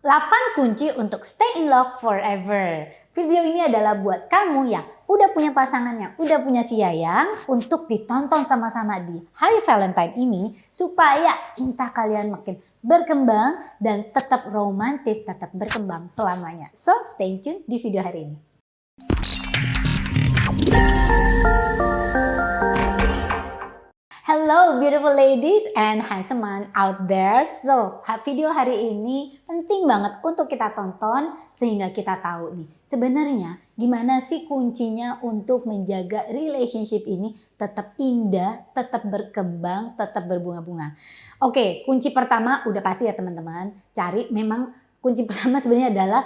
8 kunci untuk stay in love forever. Video ini adalah buat kamu yang udah punya pasangan, yang udah punya si Yayang, untuk ditonton sama-sama di hari Valentine ini supaya cinta kalian makin berkembang dan tetap romantis, tetap berkembang selamanya. So, stay tune di video hari ini. Hello beautiful ladies and handsome man out there. So, video hari ini penting banget untuk kita tonton sehingga kita tahu nih sebenarnya gimana sih kuncinya untuk menjaga relationship ini tetap indah, tetap berkembang, tetap berbunga-bunga. Oke, kunci pertama udah pasti ya teman-teman. Memang kunci pertama sebenarnya adalah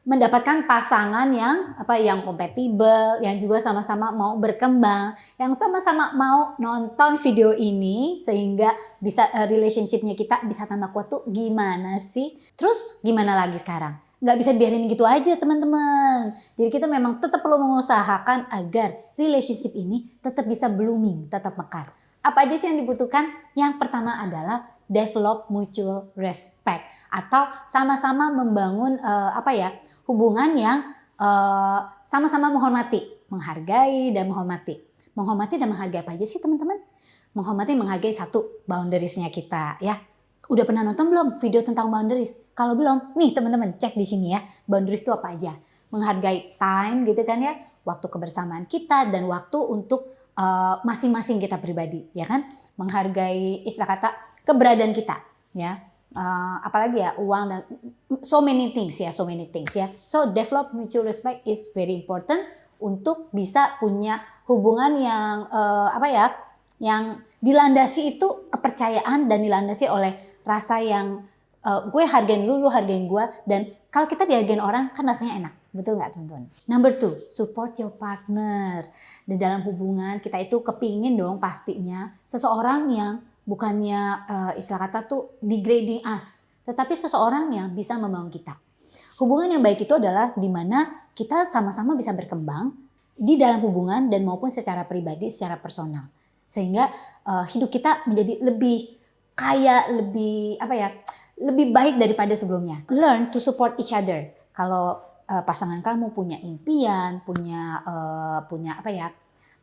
mendapatkan pasangan yang kompatibel, yang juga sama-sama mau berkembang, yang sama-sama mau nonton video ini sehingga bisa relationshipnya kita bisa tambah kuat tuh gimana sih? Terus gimana lagi sekarang? Nggak bisa biarin gitu aja teman-teman. Jadi kita memang tetap perlu mengusahakan agar relationship ini tetap bisa blooming, tetap mekar. Apa aja sih yang dibutuhkan? Yang pertama adalah develop mutual respect atau sama-sama membangun hubungan yang sama-sama menghormati, menghargai dan menghormati. Menghormati dan menghargai apa aja sih teman-teman? Menghormati, menghargai satu boundariesnya kita ya. Udah pernah nonton belum video tentang boundaries? Kalau belum, nih teman-teman cek di sini ya. Boundaries itu apa aja? Menghargai time gitu kan ya, waktu kebersamaan kita dan waktu untuk masing-masing kita pribadi ya kan. Menghargai istilah kata keberadaan kita ya, apalagi ya uang dan so many things ya. So develop mutual respect is very important untuk bisa punya hubungan yang yang dilandasi itu kepercayaan dan dilandasi oleh rasa yang gue hargain lu hargain gue, dan kalau kita dihargain orang kan rasanya enak, betul nggak teman-teman? Number 2, support your partner. Di dalam hubungan kita itu kepingin dong pastinya seseorang yang bukannya istilah kata tuh degrading us, tetapi seseorang yang bisa membangun kita. Hubungan yang baik itu adalah dimana kita sama-sama bisa berkembang di dalam hubungan dan maupun secara pribadi, secara personal. Sehingga hidup kita menjadi lebih kaya, lebih baik daripada sebelumnya. Learn to support each other. Kalau pasangan kamu punya impian, punya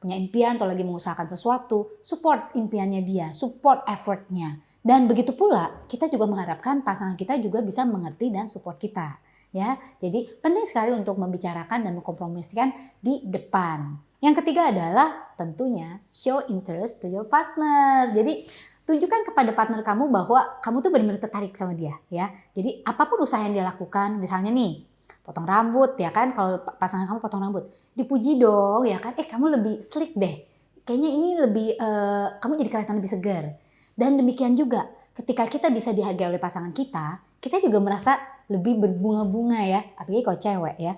impian atau lagi mengusahakan sesuatu, support impiannya dia, support effortnya. Dan begitu pula kita juga mengharapkan pasangan kita juga bisa mengerti dan support kita. Ya, jadi penting sekali untuk membicarakan dan mengkompromikan di depan. Yang ketiga adalah tentunya show interest to your partner. Jadi tunjukkan kepada partner kamu bahwa kamu tuh benar-benar tertarik sama dia. Ya, jadi apapun usaha yang dia lakukan, misalnya nih, potong rambut ya kan, kalau pasangan kamu potong rambut, dipuji dong ya kan, kamu lebih slick deh, kayaknya ini lebih kamu jadi kelihatan lebih segar. Dan demikian juga ketika kita bisa dihargai oleh pasangan kita juga merasa lebih berbunga-bunga ya, apalagi kalau cewek ya.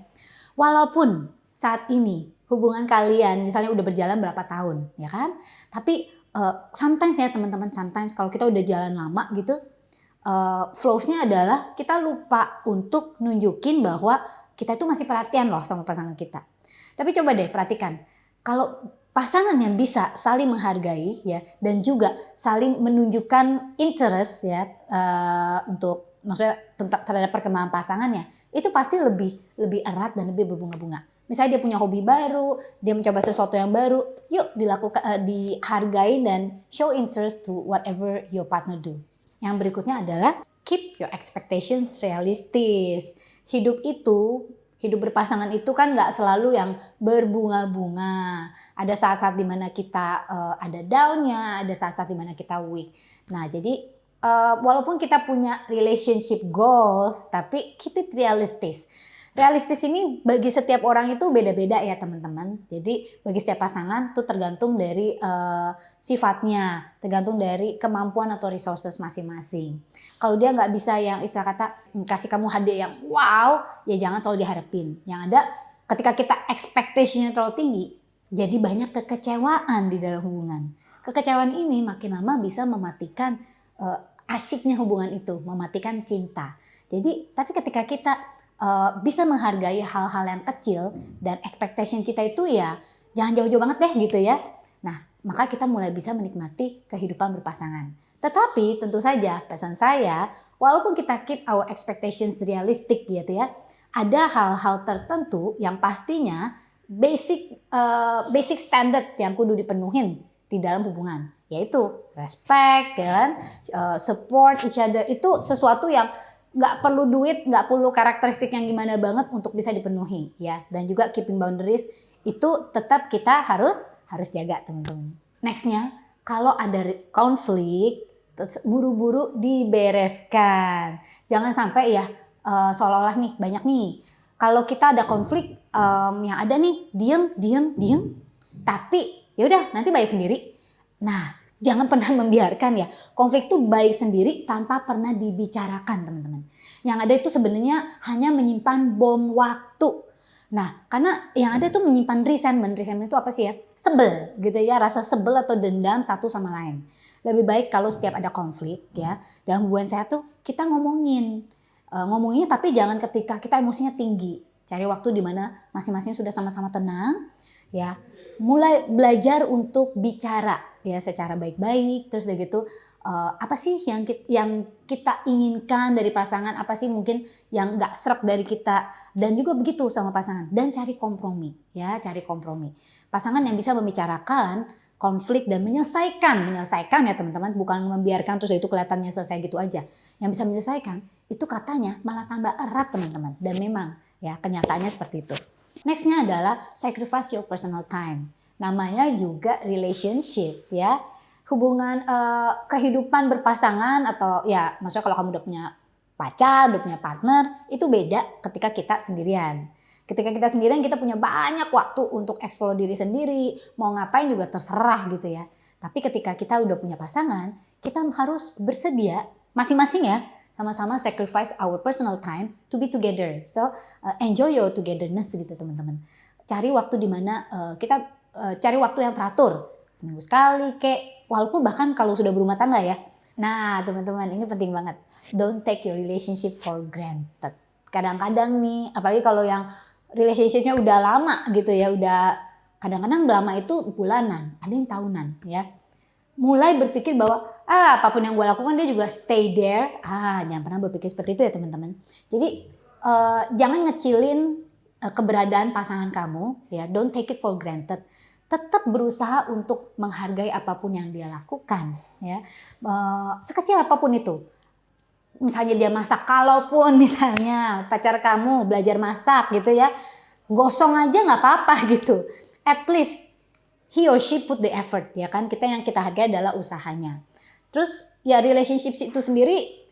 Walaupun saat ini hubungan kalian misalnya udah berjalan berapa tahun ya kan, tapi sometimes ya teman-teman, sometimes kalau kita udah jalan lama gitu, flows-nya adalah kita lupa untuk nunjukin bahwa kita itu masih perhatian loh sama pasangan kita. Tapi coba deh perhatikan, kalau pasangan yang bisa saling menghargai ya dan juga saling menunjukkan interest ya untuk maksudnya terhadap perkembangan pasangannya, itu pasti lebih erat dan lebih berbunga-bunga. Misalnya dia punya hobi baru, dia mencoba sesuatu yang baru, yuk dihargai dan show interest to whatever your partner do. Yang berikutnya adalah keep your expectations realistis. Hidup berpasangan itu kan nggak selalu yang berbunga-bunga. Ada saat-saat dimana kita ada down-nya, ada saat-saat dimana kita weak. Nah jadi walaupun kita punya relationship goal, tapi keep it realistis. Realistis ini bagi setiap orang itu beda-beda ya teman-teman. Jadi bagi setiap pasangan tuh tergantung dari sifatnya, tergantung dari kemampuan atau resources masing-masing. Kalau dia nggak bisa yang istilah kata kasih kamu hadiah yang wow, ya jangan terlalu diharapin. Yang ada ketika kita expectation-nya terlalu tinggi, jadi banyak kekecewaan di dalam hubungan. Kekecewaan ini makin lama bisa mematikan asyiknya hubungan itu, mematikan cinta. Jadi tapi ketika kita bisa menghargai hal-hal yang kecil dan expectation kita itu ya jangan jauh-jauh banget deh gitu ya. Nah maka kita mulai bisa menikmati kehidupan berpasangan. Tetapi tentu saja pesan saya, walaupun kita keep our expectations realistic gitu ya, ada hal-hal tertentu yang pastinya basic standard yang kudu dipenuhin di dalam hubungan, yaitu respect, ya kan? Support each other, itu sesuatu yang nggak perlu duit, nggak perlu karakteristik yang gimana banget untuk bisa dipenuhi, ya. Dan juga keeping boundaries itu tetap kita harus jaga, teman-teman. Nextnya, kalau ada konflik, buru-buru dibereskan. Jangan sampai ya seolah-olah nih banyak nih. Kalau kita ada konflik, yang ada nih diem, tapi yaudah nanti baik sendiri. Nah, jangan pernah membiarkan ya konflik itu baik sendiri tanpa pernah dibicarakan, teman-teman. Yang ada itu sebenarnya hanya menyimpan bom waktu. Nah, karena yang ada tuh menyimpan resentment. Resentment itu apa sih ya? Sebel gitu ya, rasa sebel atau dendam satu sama lain. Lebih baik kalau setiap ada konflik ya, dalam hubungan saya tuh kita ngomonginnya tapi jangan ketika kita emosinya tinggi. Cari waktu di mana masing-masing sudah sama-sama tenang ya. Mulai belajar untuk bicara ya secara baik-baik, terus udah gitu apa sih yang kita inginkan dari pasangan, apa sih mungkin yang nggak srek dari kita, dan juga begitu sama pasangan, dan cari kompromi ya, cari kompromi. Pasangan yang bisa membicarakan konflik dan menyelesaikan ya teman-teman, bukan membiarkan terus itu kelihatannya selesai gitu aja. Yang bisa menyelesaikan itu katanya malah tambah erat, teman-teman, dan memang ya kenyataannya seperti itu. Nextnya adalah sacrifice your personal time. Namanya juga relationship ya. Hubungan kehidupan berpasangan atau ya maksudnya kalau kamu udah punya pacar, udah punya partner, itu beda ketika kita sendirian. Ketika kita sendirian kita punya banyak waktu untuk eksplor diri sendiri, mau ngapain juga terserah gitu ya. Tapi ketika kita udah punya pasangan, kita harus bersedia masing-masing ya, sama-sama sacrifice our personal time to be together. So enjoy your togetherness gitu teman-teman. Cari waktu di mana kita cari waktu yang teratur, seminggu sekali kek, walaupun bahkan kalau sudah berumah tangga ya. Nah teman-teman, ini penting banget. Don't take your relationship for granted. Kadang-kadang nih, apalagi kalau yang relationshipnya udah lama gitu ya, udah kadang-kadang lama itu bulanan, ada yang tahunan ya. Mulai berpikir bahwa apapun yang gue lakukan dia juga stay there. Jangan pernah berpikir seperti itu ya teman-teman. Jadi jangan ngecilin keberadaan pasangan kamu ya. Don't take it for granted. Tetap berusaha untuk menghargai apapun yang dia lakukan ya. Sekecil apapun itu. Misalnya dia masak, kalaupun misalnya pacar kamu belajar masak gitu ya, gosong aja nggak apa-apa gitu. At least he or she put the effort ya kan. Yang kita hargai adalah usahanya. Terus ya relationship itu sendiri,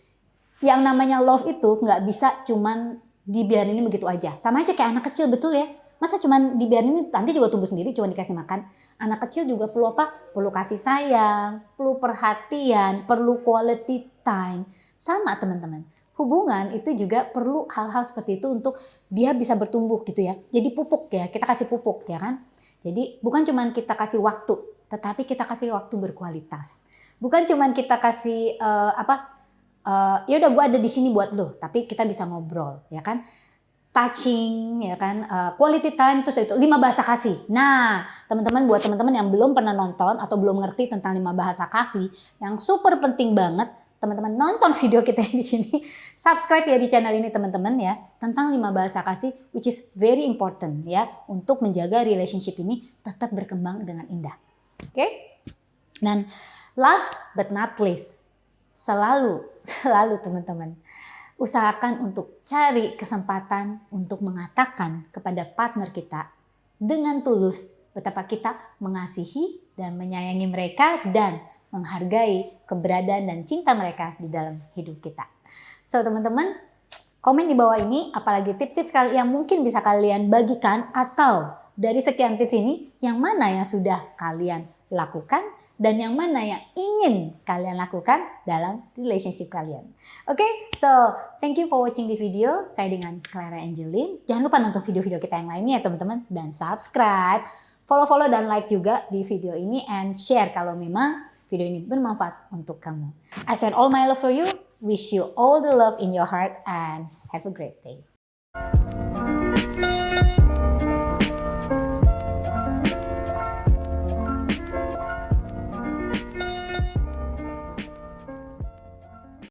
yang namanya love itu nggak bisa cuman dibiarin begitu aja. Sama aja kayak anak kecil, betul ya. Masa cuman dibiarin nanti juga tumbuh sendiri cuma dikasih makan. Anak kecil juga perlu apa? Perlu kasih sayang, perlu perhatian, perlu quality time. Sama teman-teman. Hubungan itu juga perlu hal-hal seperti itu untuk dia bisa bertumbuh gitu ya. Jadi pupuk ya, kita kasih pupuk ya kan. Jadi bukan cuman kita kasih waktu, tetapi kita kasih waktu berkualitas. Bukan cuman kita kasih ya udah gue ada di sini buat lo, tapi kita bisa ngobrol ya kan. Touching ya kan, quality time, terus itu 5 bahasa kasih. Nah teman-teman, buat teman-teman yang belum pernah nonton atau belum ngerti tentang 5 bahasa kasih yang super penting banget, teman-teman nonton video kita di sini, subscribe ya di channel ini teman-teman ya, tentang 5 bahasa kasih, which is very important ya untuk menjaga relationship ini tetap berkembang dengan indah. Oke? Dan last but not least, selalu teman-teman, usahakan untuk cari kesempatan untuk mengatakan kepada partner kita dengan tulus betapa kita mengasihi dan menyayangi mereka dan menghargai keberadaan dan cinta mereka di dalam hidup kita. So teman-teman, komen di bawah ini apalagi tips-tips yang mungkin bisa kalian bagikan, atau dari sekian tips ini yang mana yang sudah kalian lakukan dan yang mana yang ingin kalian lakukan dalam relationship kalian. Oke, so thank you for watching this video. Saya dengan Clara Angeline. Jangan lupa nonton video-video kita yang lainnya ya teman-teman, dan subscribe, follow dan like juga di video ini, and share kalau memang video ini bermanfaat untuk kamu. I send all my love for you. Wish you all the love in your heart and have a great day.